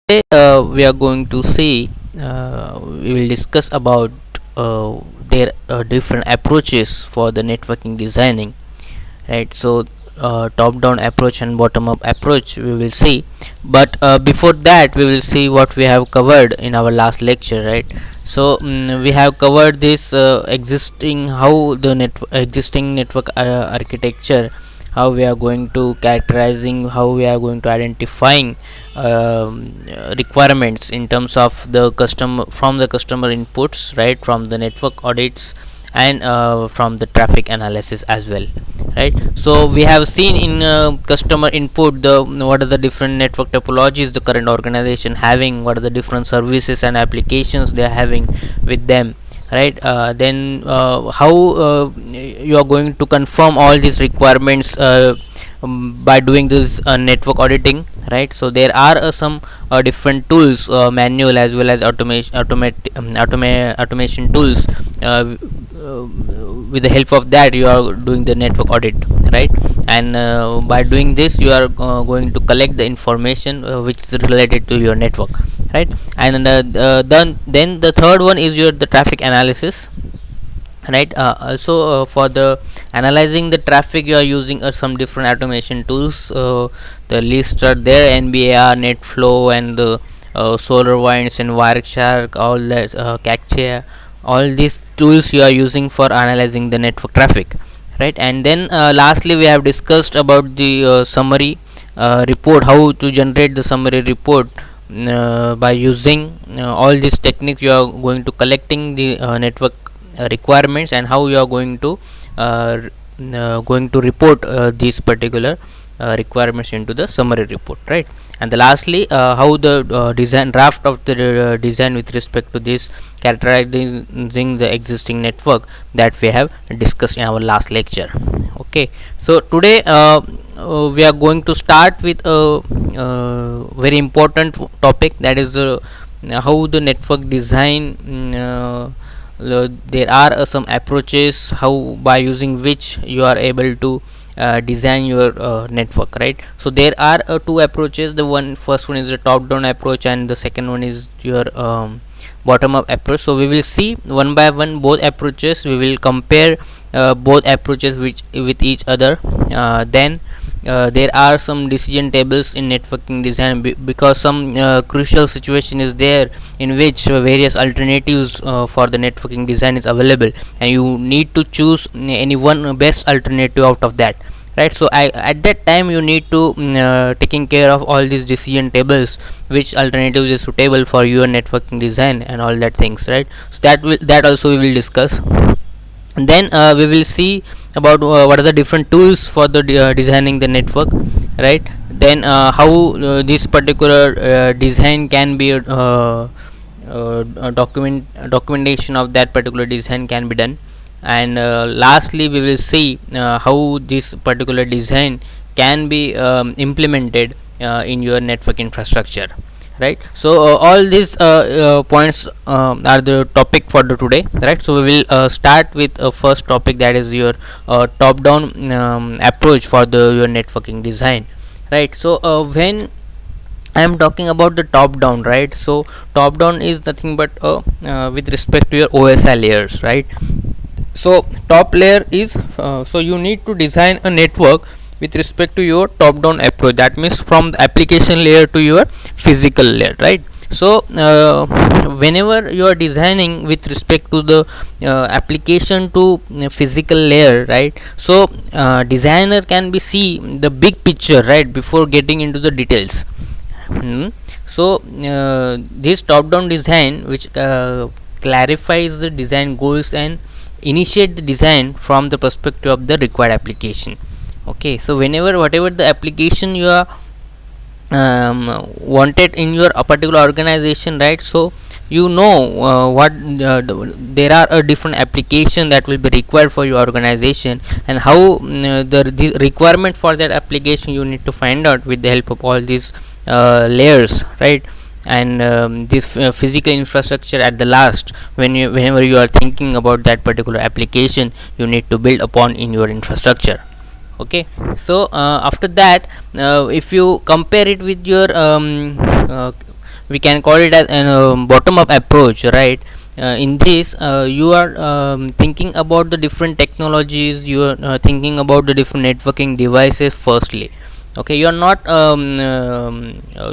Today we are going to see we will discuss about their different approaches for the networking designing, right? So top down approach and bottom up approach we will see, but before that we will see what we have covered in our last lecture, right? So we have covered this existing how the existing network architecture, how we are going to characterizing, how we are going to identifying requirements in terms of the customer, from the customer inputs, right, from the network audits, and from the traffic analysis as well, right? So we have seen in customer input the what are the different network topologies the current organization having, what are the different services and applications they are having with them, right? Then how you are going to confirm all these requirements by doing this network auditing, right? So there are some different tools, manual as well as automation tools. With the help of that you are doing the network audit, right? And by doing this you are going to collect the information which is related to your network, right? And then the third one is your the traffic analysis, right? Also for the analyzing the traffic you are using some different automation tools. The list are there: NBAR, NetFlow, and the SolarWinds and Wireshark, all that, Caccia, all these tools you are using for analyzing the network traffic, right? And then lastly we have discussed about the summary report, how to generate the summary report by using all these techniques. You are going to collecting the network requirements, and how you are going to report these particular requirements into the summary report, right? And the lastly how the design draft of the design with respect to this characterizing the existing network that we have discussed in our last lecture. Okay, so today we are going to start with a very important topic, that is how the network design. There are some approaches how by using which you are able to design your network, right? So there are two approaches. The first one is the top down approach, and the second one is your bottom up approach. So we will see one by one both approaches. We will compare both approaches with each other. Then there are some decision tables in networking design, because some crucial situation is there in which various alternatives for the networking design is available, and you need to choose any one best alternative out of that, right? So at that time you need to taking care of all these decision tables, which alternatives is suitable for your networking design and all that things, right? So that also we will discuss. And then we will see about what are the different tools for the designing the network, right? Then how this particular design can be documentation of that particular design can be done. And lastly we will see how this particular design can be implemented in your network infrastructure, right? So all these points are the topic for the today, right? So we will start with a first topic, that is your top down approach for the your networking design, right? So when I am talking about the top down, right? So top down is nothing but with respect to your OSI layers, right? So top layer is so you need to design a network with respect to your top down approach, that means from the application layer to your physical layer, right? So whenever you are designing with respect to the application to physical layer, right? So designer can be see the big picture, right, before getting into the details. So this top down design which clarifies the design goals and initiate the design from the perspective of the required application. Okay, so whatever the application you are wanted in your particular organization, right? So you know what there are a different application that will be required for your organization, and how the requirement for that application you need to find out with the help of all these layers, right? And this physical infrastructure at the last, whenever you are thinking about that particular application, you need to build upon in your infrastructure. Okay, so after that if you compare it with your we can call it as an bottom up approach, right? In this you are thinking about the different technologies, you are thinking about the different networking devices firstly. Okay, you are not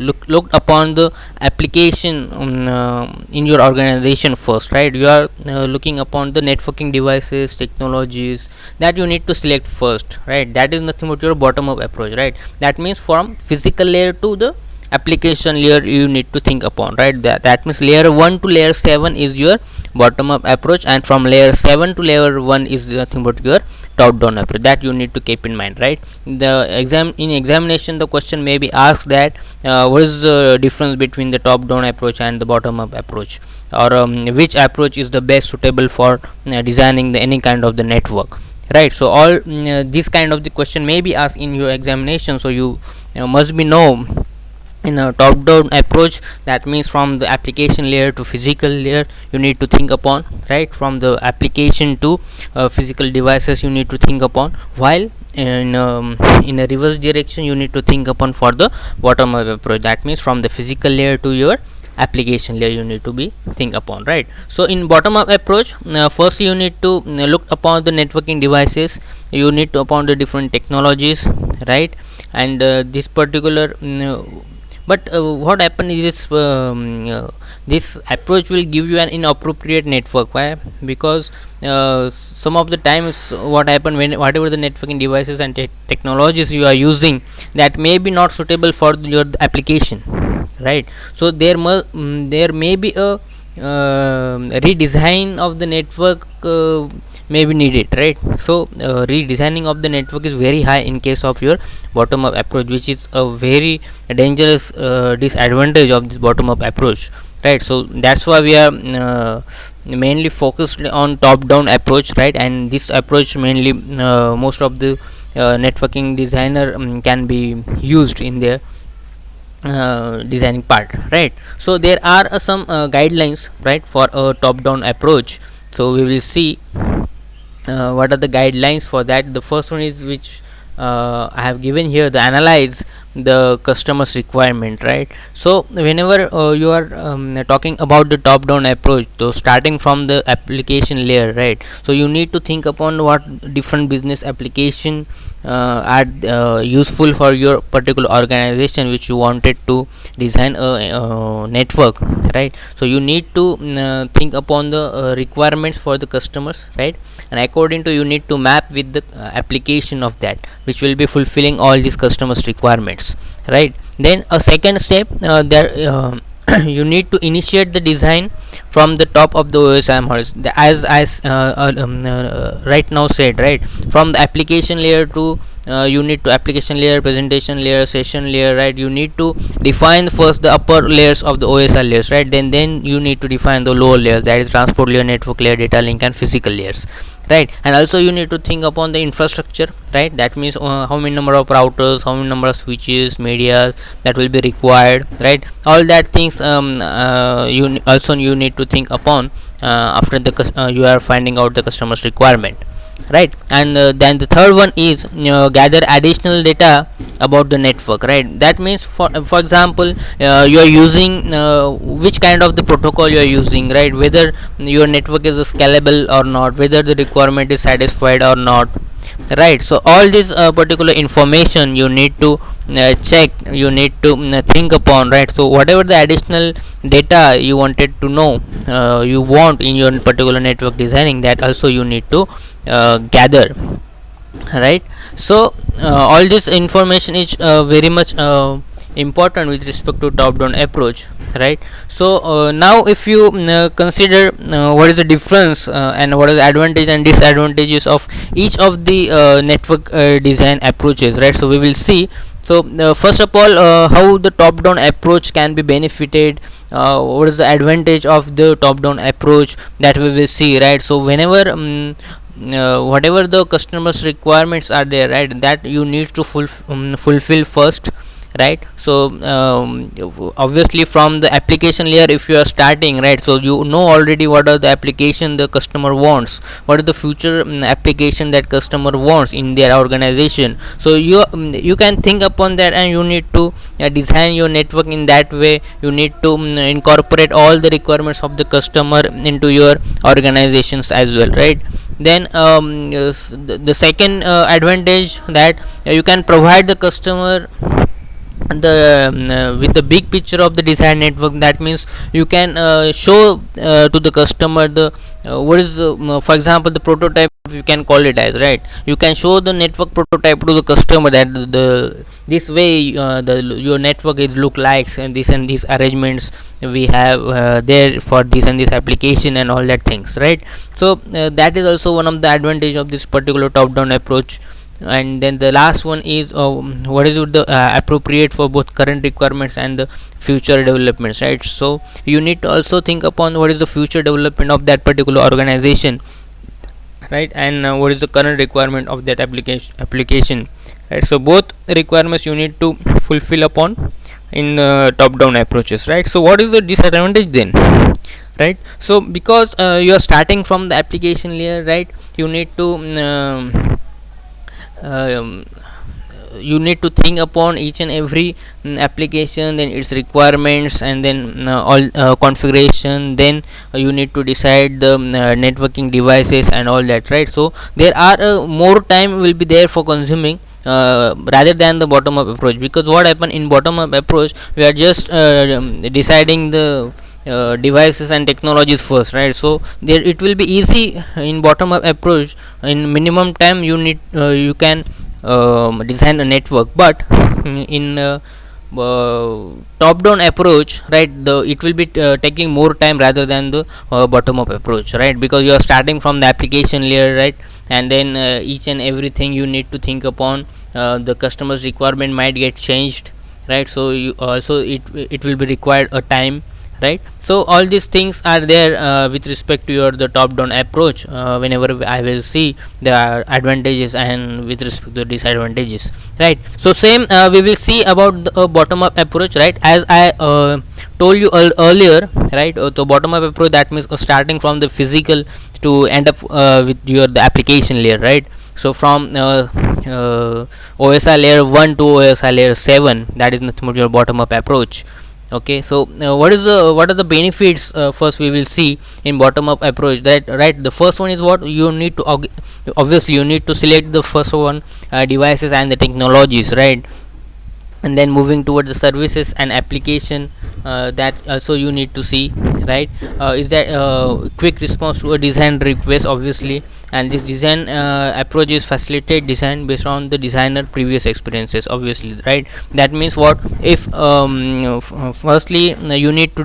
looked upon the application in your organization first, right? You are looking upon the networking devices, technologies that you need to select first, right? That is nothing but your bottom up approach, right? That means from physical layer to the application layer you need to think upon, right? That means layer 1 to layer 7 is your bottom up approach, and from layer 7 to layer 1 is nothing but your top down approach. That you need to keep in mind, right? In examination the question may be asked that what is the difference between the top down approach and the bottom up approach, or which approach is the best suitable for designing any kind of the network, right? So all this kind of the question may be asked in your examination, so you must be know in a top down approach, that means from the application layer to physical layer you need to think upon, right? From the application to physical devices you need to think upon, while in a reverse direction you need to think upon for the bottom up approach. That means from the physical layer to your application layer you need to be think upon, right? So in bottom up approach, first you need to look upon the networking devices, you need to upon the different technologies, right? And this particular but what happens is this approach will give you an inappropriate network. Why? Because some of the times what happen, when whatever the networking devices and technologies you are using, that may be not suitable for your application, right? So there may be a redesign of the network may be needed, right? So redesigning of the network is very high in case of your bottom up approach, which is a very dangerous disadvantage of this bottom up approach, right? So that's why we are mainly focused on top down approach, right? And this approach mainly most of the networking designer can be used in their designing part, right? So there are some guidelines, right, for a top down approach. So we will see what are the guidelines for that. The first one is which I have given here, the analyze the customer's requirement, right? So whenever you are talking about the top down approach, so starting from the application layer, right? So you need to think upon what different business application are useful for your particular organization which you wanted to design a network, right? So you need to think upon the requirements for the customers, right? And according to you need to map with the application of that which will be fulfilling all these customers requirements, right? Then a second step, there you need to initiate the design from the top of the OSM as right now said, right? From the application layer to you need to application layer, presentation layer, session layer, right? You need to define first the upper layers of the OSL layers, right? Then you need to define the lower layers, that is transport layer, network layer, data link and physical layers, right? And also you need to think upon the infrastructure, right? That means how many number of routers, how many number of switches, medias that will be required, right? All that things you need to think upon after the you are finding out the customer's requirement, right? And then the third one is gather additional data about the network, right? That means for example you are using which kind of the protocol you are using, right? Whether your network is scalable or not, whether the requirement is satisfied or not, right? So all this particular information you need to check, you need to think upon, right? So whatever the additional data you wanted to know, you want in your particular network designing, that also you need to gather, right? So all this information is very much important with respect to top down approach, right? So now if you consider what is the difference and what is the advantage and disadvantages of each of the network design approaches, right? So we will see. So first of all, how the top down approach can be benefited, what is the advantage of the top down approach, that we will see, right? So whenever whatever the customers requirements are there, right, that you need to fulfill first, right? So obviously from the application layer, if you are starting, right, so you know already what are the application the customer wants, what is the future application that customer wants in their organization. So you can think upon that, and you need to design your network in that way. You need to incorporate all the requirements of the customer into your organizations as well, right? Then yes, the second advantage that you can provide the customer the with the big picture of the design network. That means you can show to the customer the what is for example the prototype, you can call it as, right? You can show the network prototype to the customer that the this way the your network is look likes, and these arrangements we have there for this and this application and all that things, right? So that is also one of the advantage of this particular top down approach. And then the last one is what is the appropriate for both current requirements and the future developments, right? So you need to also think upon what is the future development of that particular organization, right? And what is the current requirement of that application, right? So both requirements you need to fulfill upon in top down approaches, right? So what is the disadvantage then, right? So because you are starting from the application layer, right, you need to um, you need to think upon each and every application, then its requirements, and then all configuration. Then you need to decide the networking devices and all that, right? So there are more time will be there for consuming rather than the bottom up approach. Because what happen in bottom up approach, we are just deciding the devices and technologies first, right? So there it will be easy in bottom up approach. In minimum time you need you can design a network. But in top down approach, right, the it will be taking more time rather than the bottom up approach, right? Because you are starting from the application layer, right? And then each and everything you need to think upon the customer's requirement might get changed, right? So you also it will be required a time, right? So all these things are there with respect to your the top down approach. Whenever I will see the advantages and with respect to disadvantages, right? So same we will see about the bottom up approach, right? As I told you earlier, right? The bottom up approach, that means starting from the physical to end up with your the application layer, right? So from OSI layer 1 to OSI layer 7, that is nothing but your bottom up approach. Okay, so what are the benefits? First we will see in bottom up approach, that, right, the first one is what you need to obviously you need to select the first one devices and the technologies, right? And then moving towards the services and application, that also you need to see, right? Is that quick response to a design request, obviously. And this design approach is facilitate design based on the designer previous experiences, obviously, right? That means what if firstly you need to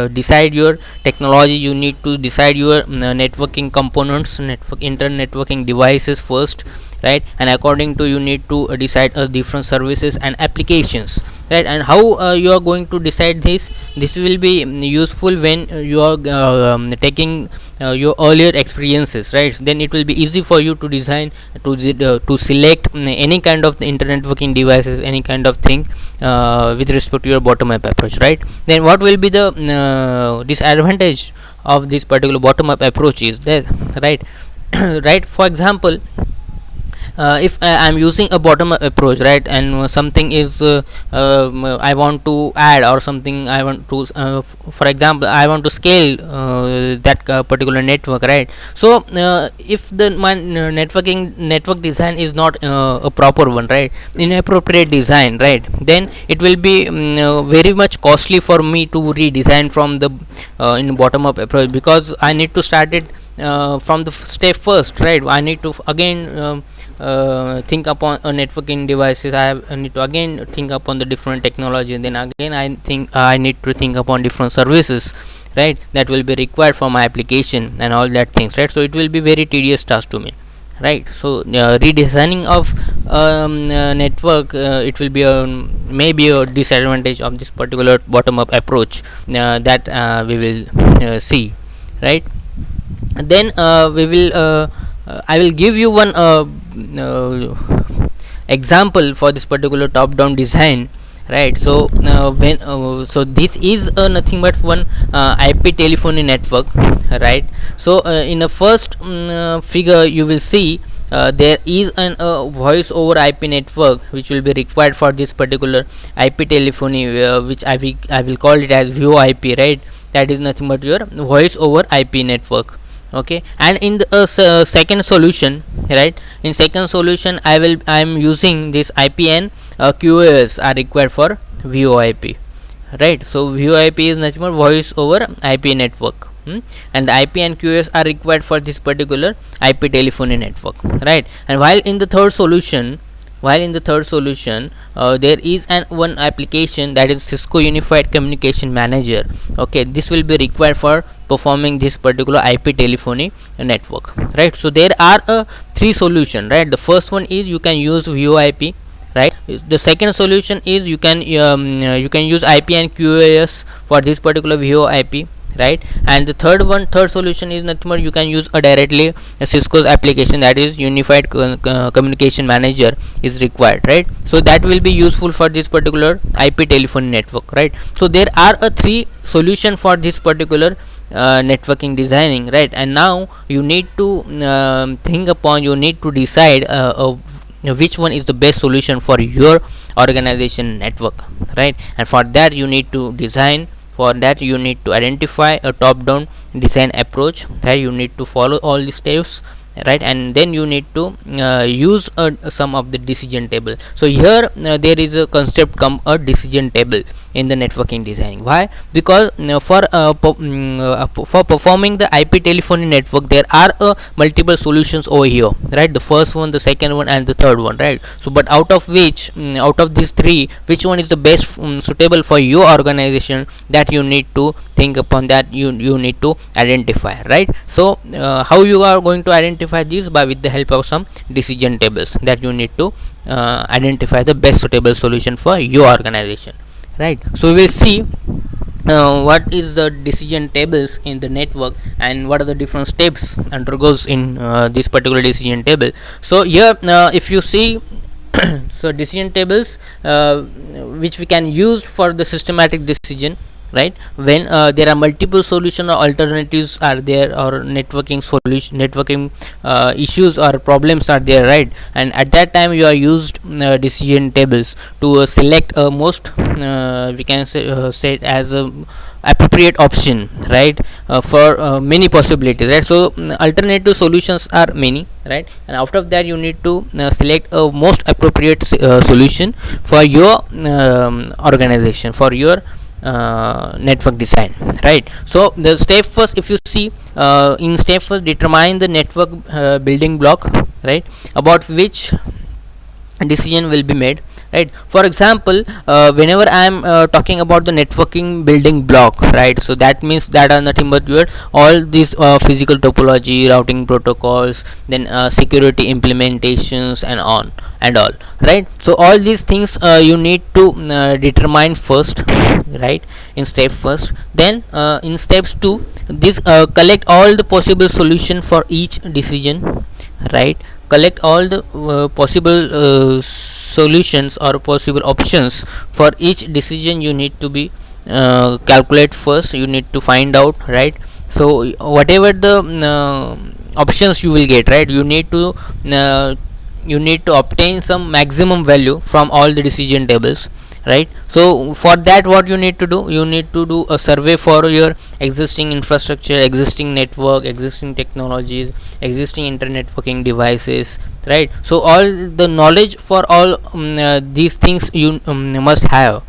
decide your technology, you need to decide your networking components, networking devices first, right? And according to you need to decide different services and applications, right? And how you are going to decide this will be useful when you are taking your earlier experiences, right? Then it will be easy for you to design to select any kind of the internet networking devices, any kind of thing with respect to your bottom up approach, right? Then what will be the disadvantage of this particular bottom up approach is that, right? Right, for example, if I am using a bottom up approach, right, and something is I want to add, or something I want to for example I want to scale that particular network, right? So if the my network design is not a proper one, right, inappropriate design, right, then it will be very much costly for me to redesign from the in bottom up approach, because I need to start it from the step first, right? I need to again think upon networking devices. I need to again think upon the different technology, and then again I think I need to think upon different services, right, that will be required for my application and all that things, right? So it will be very tedious task to me, right? So redesigning of network, it will be maybe a disadvantage of this particular bottom up approach that we will see, right? Then we will I will give you one example for this particular top down design. right? So when so this is nothing but one IP telephony network, right? So in the first figure you will see there is an voice over IP network which will be required for this particular IP telephony, which I will call it as VoIP, right? That is nothing but your voice over IP network. Okay, and in the second solution, right, in second solution I am using this IP and QoS are required for VoIP, right? So VoIP is nothing but voice over IP network, and the IP and QoS are required for this particular IP telephony network, right? And while in the third solution, there is an one application, that is Cisco Unified Communication Manager. Okay, this will be required for performing this particular IP telephony network, right? So there are three solution, right? The first one is you can use VoIP, right? The second solution is you can use IP and QoS for this particular VoIP, right? And the third solution is nothing but you can use directly Cisco's application, that is Unified Communication Manager is required, right? So that will be useful for this particular IP telephony network, right? So there are three solution for this particular networking designing, right? And now you need to you need to decide which one is the best solution for your organization network, right? And for that you need to design, for that you need to identify a top down design approach, right? You need to follow all the steps, right? And then you need to use some of the decision table. So here there is a concept come a decision table in the networking designing. Why? Because for performing the IP telephony network there are multiple solutions over here, right? The first one, the second one, and the third one, right? So but out of these three, which one is the best suitable for your organization, that you need to think upon, that you need to identify, right? So how you are going to identify this? By with the help of some decision tables, that you need to identify the best suitable solution for your organization, right? So we will see what is the decision tables in the network and what are the different steps undergoes in this particular decision table. So here if you see so decision tables which we can use for the systematic decision, right? When there are multiple solution or alternatives are there, or networking issues or problems are there, right? And at that time you are used decision tables to select most we can say it as a appropriate option, right? For many possibilities, right? So alternative solutions are many, right? And after that you need to select a most appropriate solution for your organization, for your network design, right? So the step first, if you see in step first, determine the network building block, right, about which decision will be made, right? For example, whenever I am talking about the networking building block, right, so that means that are nothing but your all these physical topology, routing protocols, then security implementations and on and all, right? So all these things you need to determine first, right, in step first. Then in steps 2, this collect all the possible solution for each decision, right? Collect all the possible solutions or possible options for each decision. You need to be calculate first, you need to find out, right? So whatever the options you will get, right, you need to obtain some maximum value from all the decision tables, right? So for that what you need to do, you need to do a survey for your existing infrastructure, existing network, existing technologies, existing internet networking devices, right? So all the knowledge for all these things you must have,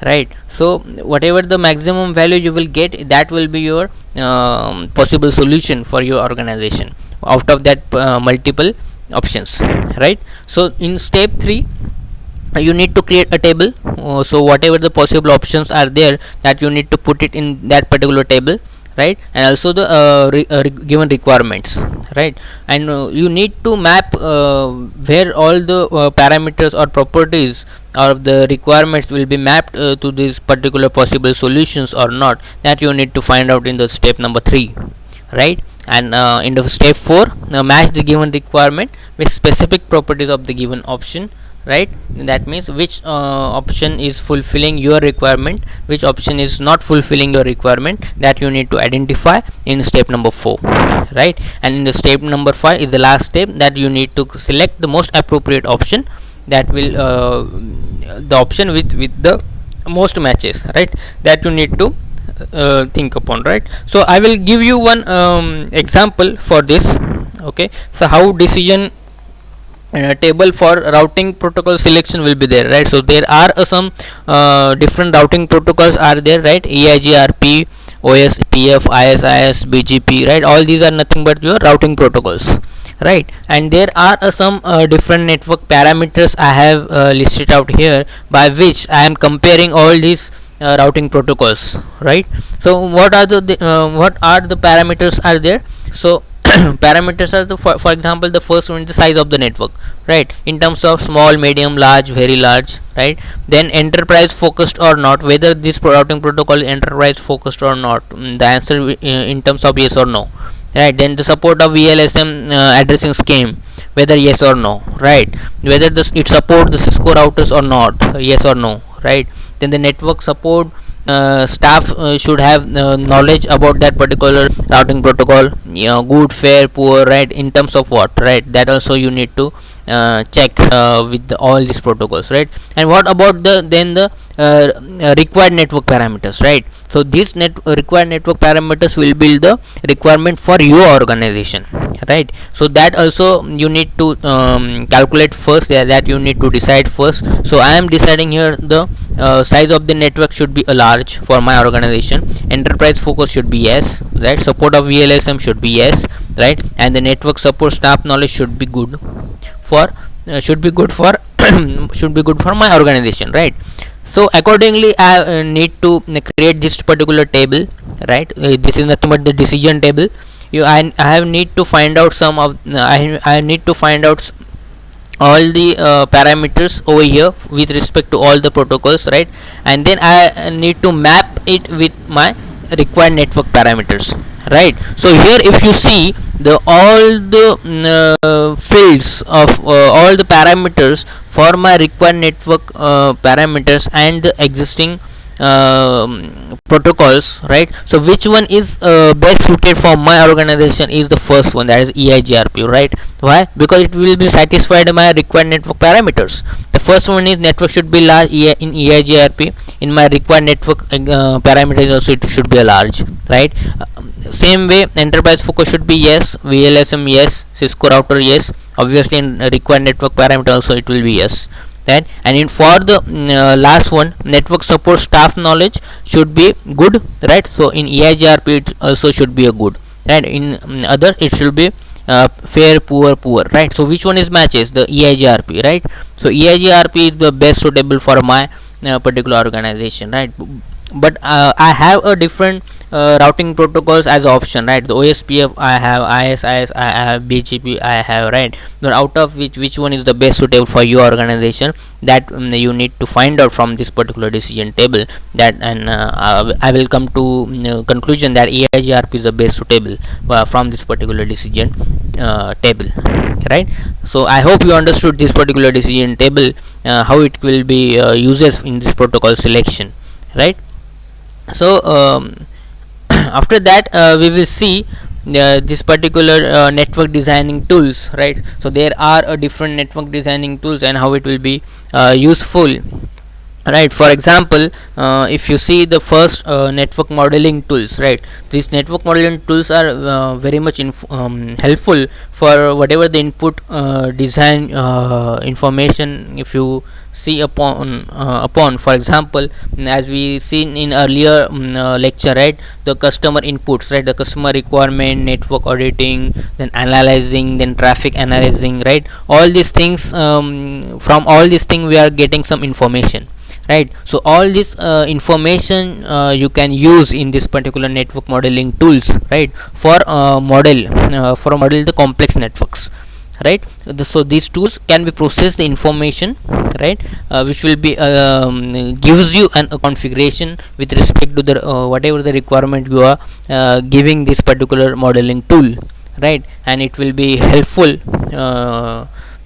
right? So whatever the maximum value you will get, that will be your possible solution for your organization out of that multiple options, right? So in step 3 you need to create a table. So whatever the possible options are there, that you need to put it in that particular table, right? And also the given requirements, right? And you need to map where all the parameters or properties of the requirements will be mapped to these particular possible solutions or not, that you need to find out in the step number 3, right? And in the step 4, match the given requirement with specific properties of the given option, right? That means which option is fulfilling your requirement, which option is not fulfilling your requirement, that you need to identify in step number 4, right? And in the step number 5 is the last step, that you need to select the most appropriate option, that will the option with the most matches, right? That you need to think upon, right? So I will give you one example for this. Okay, so how decision table for routing protocol selection will be there, right? So there are some different routing protocols are there, right? EIGRP, OSPF, ISIS, BGP, right? All these are nothing but your routing protocols, right? And there are some different network parameters I have listed out here, by which I am comparing all these routing protocols, right? So what are the parameters are there? So parameters are for example, the first one is the size of the network, right? In terms of small, medium, large, very large, right? Then enterprise focused or not, whether this routing protocol is enterprise focused or not. The answer in terms of yes or no, right? Then the support of VLSM addressing scheme, whether yes or no, right? Whether it support the Cisco routers or not, yes or no, right? Then the network support staff should have knowledge about that particular routing protocol, good, fair, poor, right? In terms of what, right? That also you need to check with all these protocols, right? And what about the required network parameters, right? So these required network parameters will build the requirement for your organization, right? So that also you need to calculate first, that you need to decide first. So I am deciding here the size of the network should be a large for my organization, enterprise focus should be yes, right? Support of VLSM should be yes, right? And the network support staff knowledge should be good for should be good for should be good for my organization, right? So accordingly I need to create this particular table, right? This is nothing but the decision table. I have need to find out some of I need to find out all the parameters over here with respect to all the protocols, right? And then I need to map it with my required network parameters, right? So here if you see all the fields of all the parameters for my required network parameters and the existing protocols, right? So which one is best suited for my organization is the first one, that is EIGRP, right? Why? Because it will be satisfied my required network parameters. The first one is network should be large in EIGRP. In my required network parameters also it should be a large, right? Same way enterprise focus should be yes, VLSM yes, Cisco router yes, obviously in required network parameter also it will be yes, right? And in for the last one, network support staff knowledge should be good, right? So in EIGRP it also should be a good, right? In other it should be fair, poor, right? So which one is matches? The EIGRP, right? So EIGRP is the best suitable for my particular organization, right? But I have a different routing protocols as option, right? The OSPF I have, ISIS I have, BGP I have, right? But out of which one is the best suitable for your organization, that you need to find out from this particular decision table. That and I will come to conclusion that EIGRP is the best suitable from this particular decision table, right? So I hope you understood this particular decision table, how it will be uses in this protocol selection, right? So after that we will see this particular network designing tools, right? So there are different network designing tools and how it will be useful, right? For example, if you see the first network modeling tools, right? These network modeling tools are very much helpful for whatever the input design information. If you see upon for example, as we seen in earlier lecture, right? The customer inputs, right? The customer requirement, network auditing, then analyzing, then traffic analyzing, right? All these things, from all these things we are getting some information, right? So all this information you can use in this particular network modeling tools, right? For model the complex networks, right? So these tools can be processed the information, right? Which will be gives you a configuration with respect to the whatever the requirement you are giving this particular modeling tool, right? And it will be helpful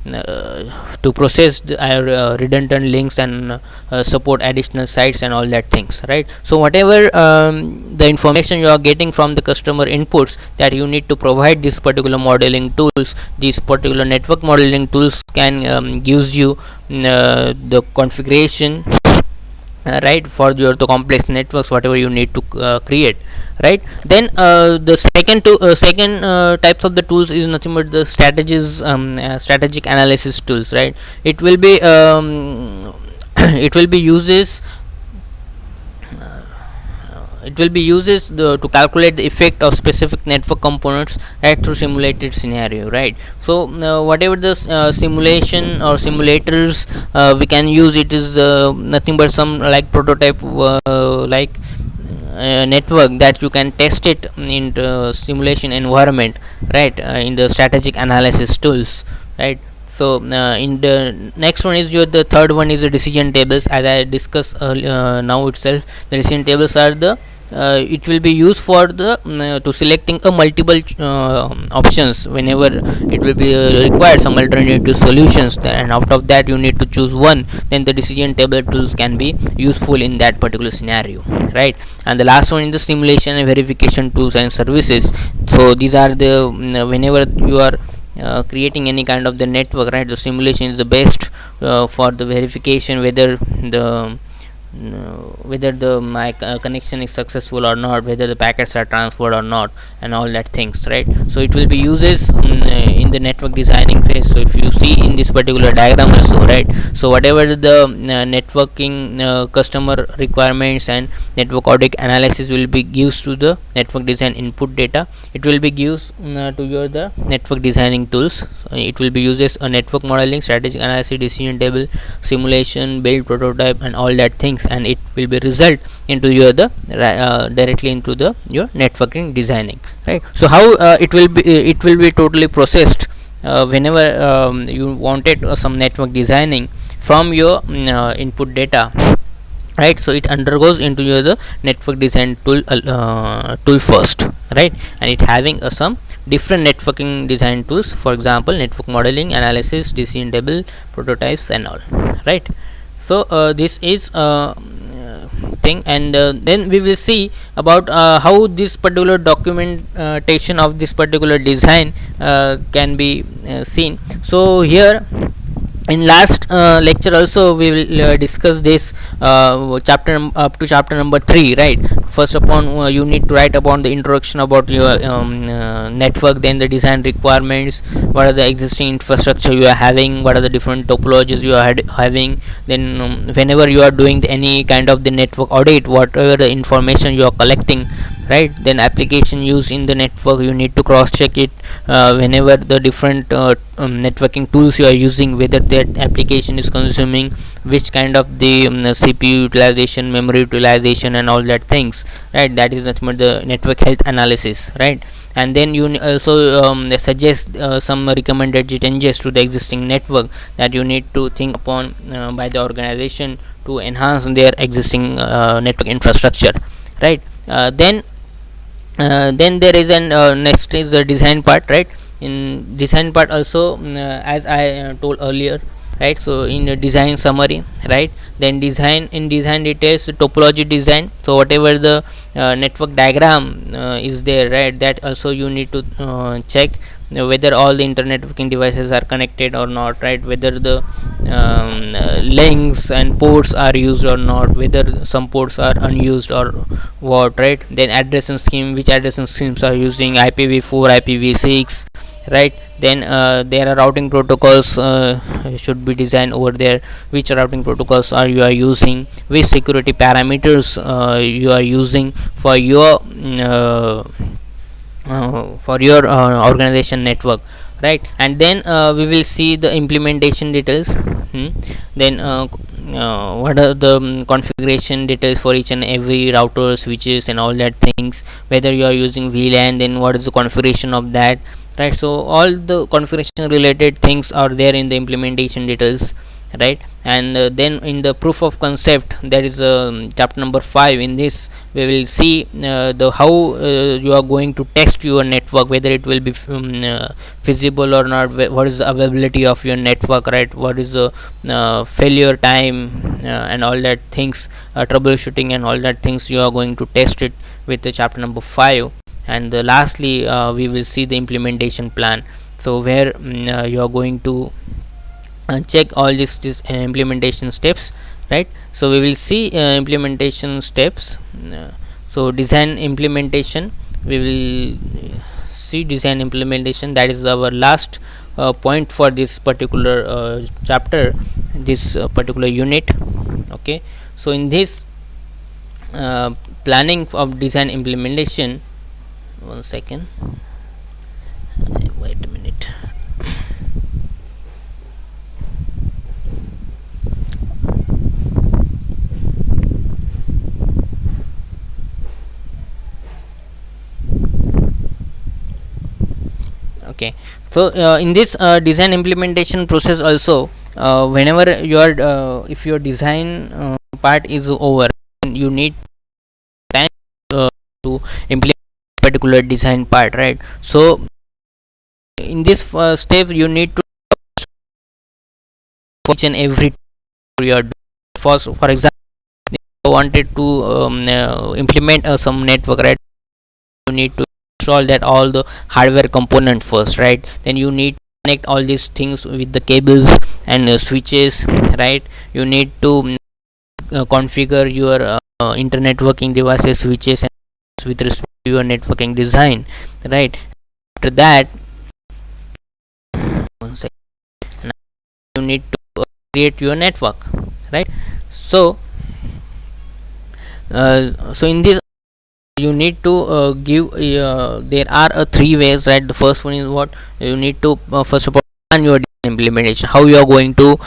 to process redundant links and support additional sites and all that things, right? So whatever the information you are getting from the customer inputs, that you need to provide this particular modeling tools. These particular network modeling tools can gives you the configuration, right, for your the complex networks whatever you need to create, right? Then the second types of the tools is nothing but the strategic analysis tools, right? It will be it will be uses to calculate the effect of specific network components, right, through simulated scenario, right? So whatever the simulation or simulators we can use, it is nothing but some like prototype network that you can test it in the simulation environment, right, in the strategic analysis tools, right? So in the next one is the third one is the decision tables. As I discussed now itself, the decision tables are the it will be used for the to selecting a multiple options whenever it will be required some alternative solutions, and out of that you need to choose one. Then the decision table tools can be useful in that particular scenario, right? And the last one is the simulation and verification tools and services. So these are the whenever you are creating any kind of the network, right, the simulation is the best for the verification whether the my connection is successful or not, whether the packets are transferred or not, and all that things, right? So it will be uses in the network designing phase. So if you see in this particular diagram also, right, so whatever the networking customer requirements and network audit analysis will be gives to the network design input data, it will be gives to your the network designing tools. It will be uses a network modeling, strategic analysis, decision table, simulation, build, prototype, and all that things, and it will be result into your the directly into the your networking designing, right? So how it will be totally processed whenever you wanted some network designing from your input data, right? So it undergoes into your the network design tool first, right? And it having some different networking design tools, for example network modeling, analysis, decision table, prototypes, and all, right? So this is thing, and then we will see about how this particular documentation of this particular design can be seen. So here in last lecture also we will discuss this chapter up to chapter number 3, right? First upon you need to write upon the introduction about your network, then the design requirements, what are the existing infrastructure you are having, what are the different topologies you are having. Then whenever you are doing any kind of the network audit, whatever the information you are collecting, right, then application used in the network you need to cross check it whenever the different networking tools you are using, whether that application is consuming which kind of the CPU utilization, memory utilization, and all that things, right? That is nothing but the network health analysis, right? And then you also suggest some recommended changes to the existing network that you need to think upon by the organization to enhance their existing network infrastructure, right? Then there is an next is the design part, right? In design part also as I told earlier, right? So in the design summary, right, then design details, topology design. So whatever the network diagram is there, right, that also you need to check whether all the internet networking devices are connected or not, right? Whether the links and ports are used or not, whether some ports are unused or what, right? Then addressing scheme, which addressing schemes are using IPv4, IPv6, right? Then there are routing protocols should be designed over there, which routing protocols are you are using, which security parameters you are using for your organization network, right? And then we will see the implementation details. Then what are the configuration details for each and every router, switches, and all that things, whether you are using VLAN, then what is the configuration of that, right? So all the configuration related things are there in the implementation details, right? and then in the proof of concept, that is chapter number 5. In this we will see the how you are going to test your network, whether it will be feasible or not, what is the availability of your network, right, what is the failure time, and all that things, troubleshooting and all that things, you are going to test it with the chapter number 5. And lastly we will see the implementation plan, so where you are going to check all this implementation steps, right. So we will see implementation steps. So design implementation, we will see design implementation, that is our last point for this particular chapter, this particular unit. Okay, so in this planning of design implementation, one second, wait a minute. Okay, so in this design implementation process also, whenever your if your design part is over, you need time to implement particular design part, right. So in this step you need to for each and every you are for example, wanted to implement some network, right, you need to install that all the hardware component first, right. Then you need to connect all these things with the cables and switches, right. You need to configure your internet working devices, switches, and with respect to your networking design, right. After that, one second, now you need to create your network, right. So so in this you need to give there are 3 ways, right. The first one is what you need to first of all plan your implementation, how you are going to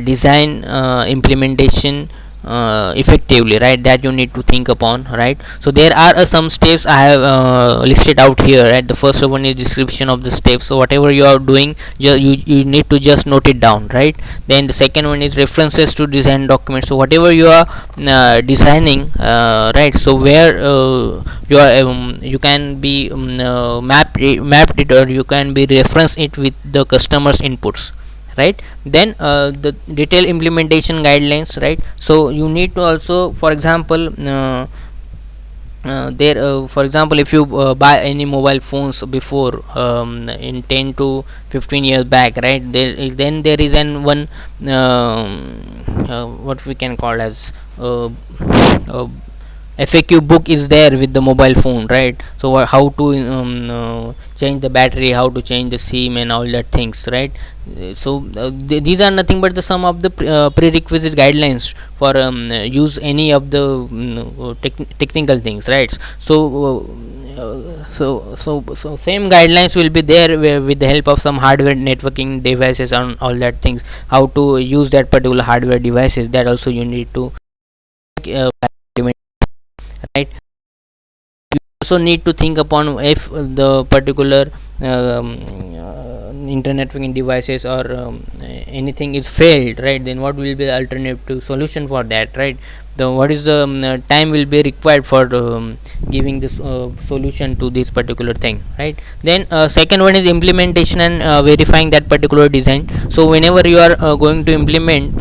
design implementation effectively, right, that you need to think upon, right. So there are some steps I have listed out here, right. The first one is description of the steps, so whatever you are doing, you need to just note it down, right. Then the second one is references to design documents, so whatever you are designing, right, so where you are you can be mapped it, or you can be reference it with the customers inputs, right. Then the detailed implementation guidelines, right. So you need to also, for example, there for example, if you buy any mobile phones before in 10 to 15 years back, right, then there is an one what we can call as FAQ book is there with the mobile phone, right. So how to change the battery, how to change the SIM and all that things, right. So these are nothing but the some of the prerequisite guidelines for use any of the technical things, right. So so same guidelines will be there with the help of some hardware networking devices and all that things, how to use that particular hardware devices, that also you need to right. You also need to think upon if the particular internet networking devices or anything is failed, right, then what will be the alternative solution for that, right. The what is the time will be required for giving this solution to this particular thing, right. Then second one is implementation and verifying that particular design. So whenever you are going to implement,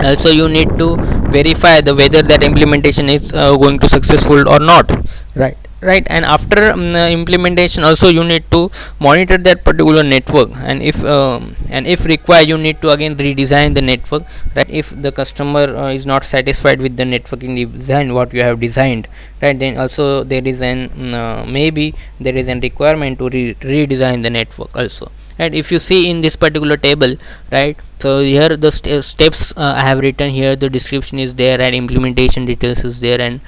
also you need to verify the whether that implementation is going to successful or not, right. And after implementation also you need to monitor that particular network, and if required you need to again redesign the network, right. If the customer is not satisfied with the networking design what you have designed, right, then also there is an maybe there is a requirement to redesign the network also, right. If you see in this particular table, right, so here the steps I have written here, the description is there and implementation details is there, and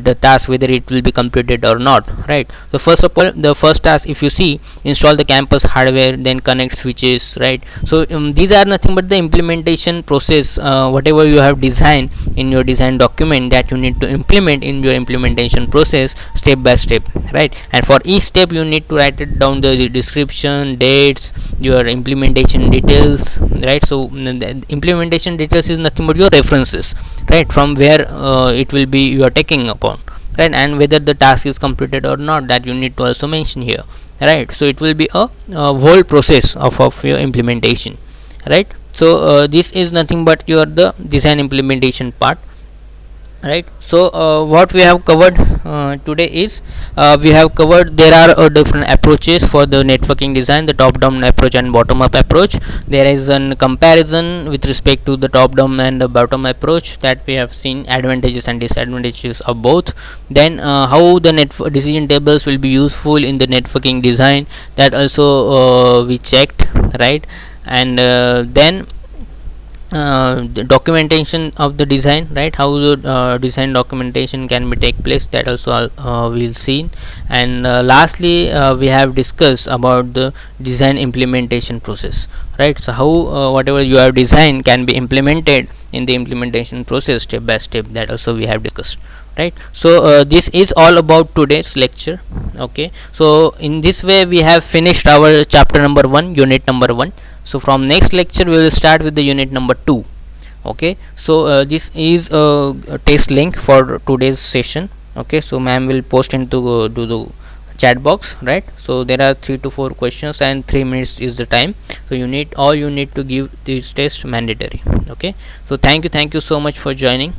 the task whether it will be completed or not, right. So first of all, the first task, if you see, install the campus hardware, then connect switches, right. So these are nothing but the implementation process, whatever you have designed in your design document, that you need to implement in your implementation process step by step, right. And for each step you need to write it down, the description, dates, your implementation details, right. right? So the implementation details is nothing but your references, right, from where it will be you are taking upon, right, and whether the task is completed or not, that you need to also mention here, right? So it will be a whole process of your implementation, right? So this is nothing but your the design implementation part, right? So what we have covered today is we have covered there are different approaches for the networking design, the top down approach and bottom up approach. There is a comparison with respect to the top down and the bottom approach, that we have seen advantages and disadvantages of both. Then how the decision tables will be useful in the networking design, that also we checked, right? And then the documentation of the design, right, how the design documentation can be take place, that also we'll see. And lastly we have discussed about the design implementation process, right? So how whatever you have designed can be implemented in the implementation process step by step, that also we have discussed, right? So this is all about today's lecture. Okay, so in this way we have finished our chapter number 1, unit number 1. So from next lecture we will start with the unit number 2. Okay, so this is a test link for today's session. Okay, so ma'am will post into to the chat box, right? So there are 3 to 4 questions and 3 minutes is the time, so you need to give this test mandatory. Okay, so thank you so much for joining.